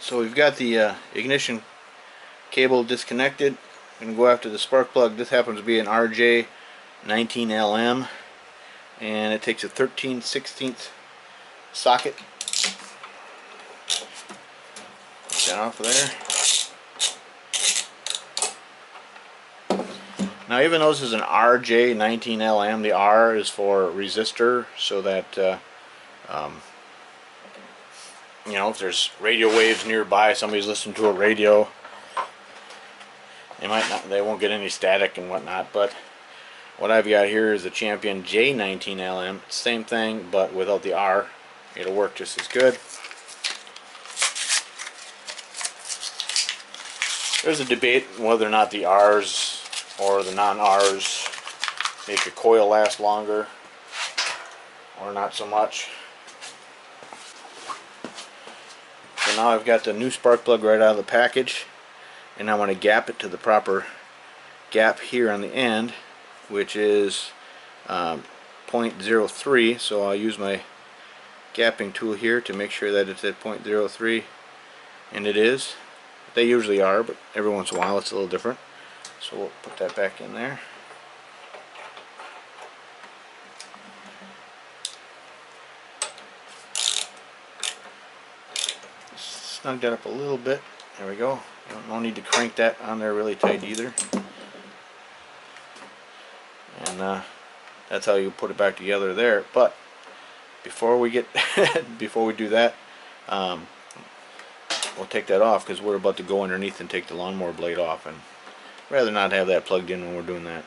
So we've got the ignition cable disconnected. I'm going to go after the spark plug. This happens to be an RJ19LM, and it takes a 13/16 socket. Put that off of there. Now, even though this is an RJ19LM, the R is for resistor, so that you know, if there's radio waves nearby, somebody's listening to a radio, they won't get any static and whatnot. But what I've got here is a Champion J19LM. Same thing, but without the R. It'll work just as good. There's a debate whether or not the R's or the non-R's make a coil last longer or not so much. So now I've got the new spark plug right out of the package, and I want to gap it to the proper gap here on the end, which is 0.03. So I'll use my gapping tool here to make sure that it's at 0.03, and it is. They usually are, but every once in a while it's a little different. So we'll put that back in there. Snug that up a little bit. There we go. No need to crank that on there really tight either. And that's how you put it back together there. But before we get before we do that, we'll take that off because we're about to go underneath and take the lawnmower blade off, and rather not have that plugged in when we're doing that.